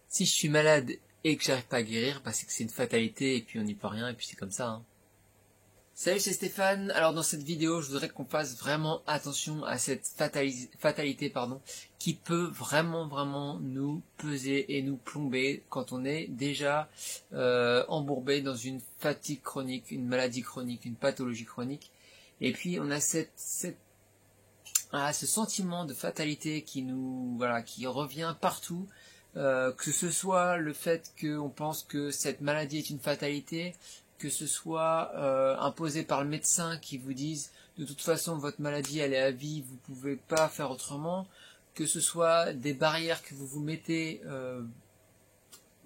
Si je suis malade et que j'arrive pas à guérir, c'est que c'est une fatalité et puis on n'y peut rien et puis c'est comme ça, hein. Salut, c'est Stéphane. Alors dans cette vidéo, je voudrais qu'on fasse vraiment attention à cette fatalité, qui peut vraiment nous peser et nous plomber quand on est déjà embourbé dans une fatigue chronique, une maladie chronique, une pathologie chronique. Et puis on a ce sentiment de fatalité qui revient partout. Que ce soit le fait qu'on pense que cette maladie est une fatalité, que ce soit imposé par le médecin qui vous dise de toute façon votre maladie elle est à vie, vous pouvez pas faire autrement, que ce soit des barrières que vous vous mettez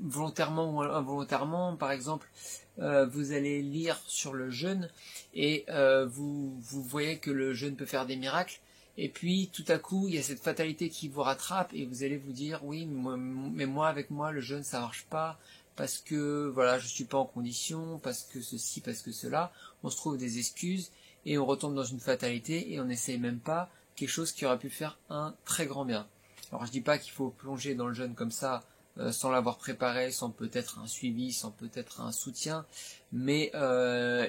volontairement ou involontairement. Par exemple, vous allez lire sur le jeûne et vous voyez que le jeûne peut faire des miracles. Et puis tout à coup, il y a cette fatalité qui vous rattrape et vous allez vous dire oui, mais moi avec moi le jeûne ça marche pas parce que voilà, je suis pas en condition, parce que ceci, parce que cela. On se trouve des excuses et on retombe dans une fatalité et on n'essaye même pas quelque chose qui aurait pu faire un très grand bien. Alors je dis pas qu'il faut plonger dans le jeûne comme ça sans l'avoir préparé, sans peut-être un suivi, sans peut-être un soutien, mais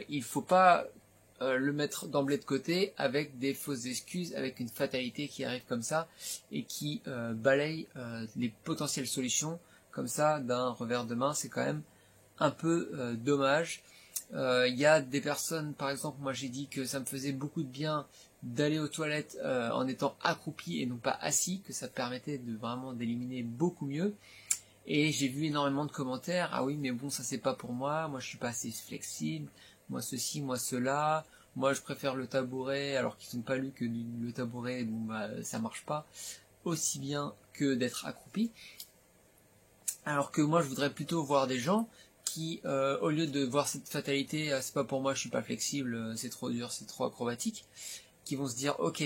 il faut pas le mettre d'emblée de côté avec des fausses excuses, avec une fatalité qui arrive comme ça et qui balaye les potentielles solutions comme ça d'un revers de main. C'est quand même un peu dommage. Il y a des personnes, par exemple, moi j'ai dit que ça me faisait beaucoup de bien d'aller aux toilettes en étant accroupi et non pas assis, que ça permettait de vraiment d'éliminer beaucoup mieux. Et j'ai vu énormément de commentaires, ah oui mais bon ça c'est pas pour moi je suis pas assez flexible, moi ceci, moi cela, moi je préfère le tabouret, alors qu'ils n'ont pas lu que le tabouret, ça marche pas aussi bien que d'être accroupi. Alors que moi je voudrais plutôt voir des gens qui, au lieu de voir cette fatalité, c'est pas pour moi, je suis pas flexible, c'est trop dur, c'est trop acrobatique, qui vont se dire ok,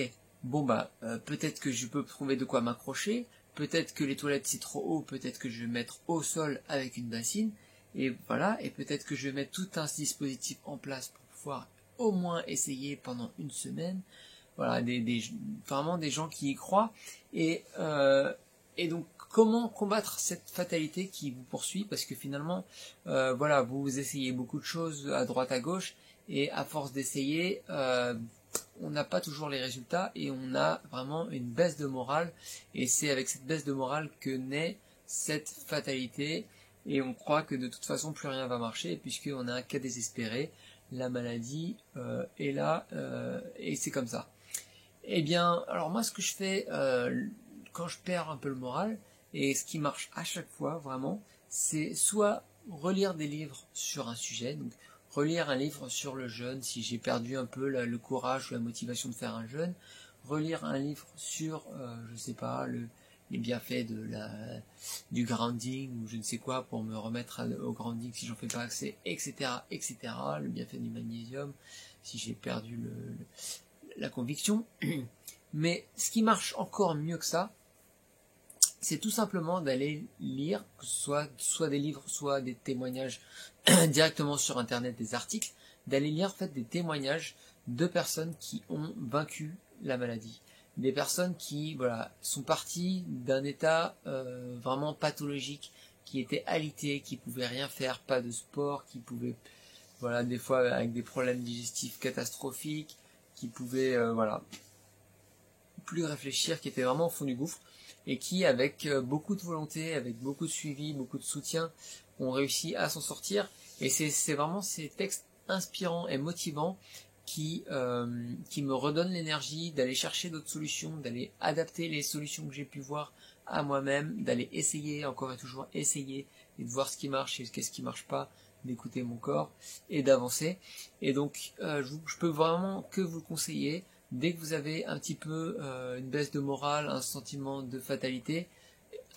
peut-être que je peux trouver de quoi m'accrocher, peut-être que les toilettes c'est trop haut, peut-être que je vais mettre au sol avec une bassine, et voilà, et peut-être que je vais mettre tout un dispositif en place pour pouvoir au moins essayer pendant une semaine. Voilà, vraiment des gens qui y croient, et donc comment combattre cette fatalité qui vous poursuit, parce que finalement, vous essayez beaucoup de choses à droite à gauche, et à force d'essayer, on n'a pas toujours les résultats et on a vraiment une baisse de morale, et c'est avec cette baisse de morale que naît cette fatalité, et on croit que de toute façon plus rien va marcher puisqu'on a un cas désespéré, la maladie est là et c'est comme ça. Eh bien, alors moi ce que je fais quand je perds un peu le moral, et ce qui marche à chaque fois vraiment, c'est soit relire des livres sur un sujet, donc relire un livre sur le jeûne si j'ai perdu un peu le courage ou la motivation de faire un jeûne, relire un livre sur, les bienfaits du grounding ou je ne sais quoi pour me remettre au grounding si j'en fais pas accès, etc., le bienfait du magnésium si j'ai perdu la conviction. Mais ce qui marche encore mieux que ça, c'est tout simplement d'aller lire, que ce soit des livres, soit des témoignages directement sur internet, des articles, d'aller lire en fait des témoignages de personnes qui ont vaincu la maladie, des personnes qui sont parties d'un état vraiment pathologique, qui étaient alitées, qui pouvaient rien faire, pas de sport, qui pouvaient des fois avec des problèmes digestifs catastrophiques, qui pouvaient plus réfléchir, qui étaient vraiment au fond du gouffre, et qui, avec beaucoup de volonté, avec beaucoup de suivi, beaucoup de soutien, ont réussi à s'en sortir. Et c'est vraiment ces textes inspirants et motivants qui me redonnent l'énergie d'aller chercher d'autres solutions, d'aller adapter les solutions que j'ai pu voir à moi-même, d'aller essayer, encore et toujours essayer, et de voir ce qui marche et qu'est-ce qui marche pas, d'écouter mon corps et d'avancer. Et donc je peux vraiment que vous conseiller, dès que vous avez un petit peu une baisse de morale, un sentiment de fatalité,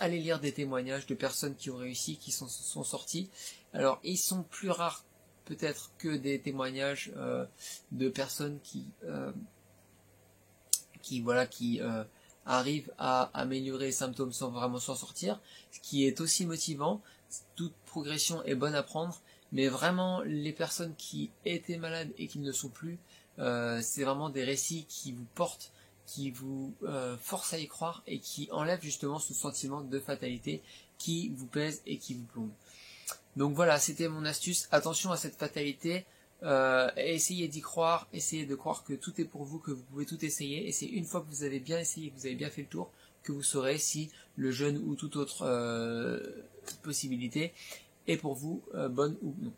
allez lire des témoignages de personnes qui ont réussi, qui sont sorties. Alors ils sont plus rares peut-être que des témoignages de personnes qui arrivent à améliorer les symptômes sans vraiment s'en sortir, ce qui est aussi motivant. Toute progression est bonne à prendre, mais vraiment les personnes qui étaient malades et qui ne le sont plus, c'est vraiment des récits qui vous portent, qui vous forcent à y croire et qui enlèvent justement ce sentiment de fatalité qui vous pèse et qui vous plombe. Donc voilà, c'était mon astuce. Attention à cette fatalité. Essayez d'y croire, essayez de croire que tout est pour vous, que vous pouvez tout essayer, et c'est une fois que vous avez bien essayé, que vous avez bien fait le tour, que vous saurez si le jeûne ou toute autre possibilité est pour vous bonne ou non.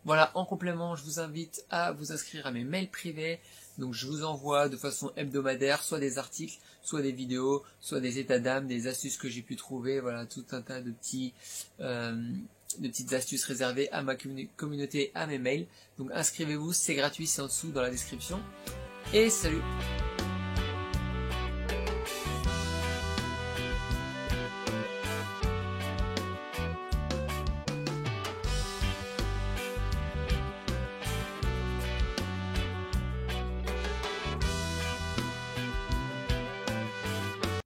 Voilà, en complément, je vous invite à vous inscrire à mes mails privés. Donc je vous envoie de façon hebdomadaire soit des articles, soit des vidéos, soit des états d'âme, des astuces que j'ai pu trouver, voilà, tout un tas de petites astuces réservées à ma communauté, à mes mails. Donc inscrivez-vous, c'est gratuit, c'est en dessous dans la description. Et salut!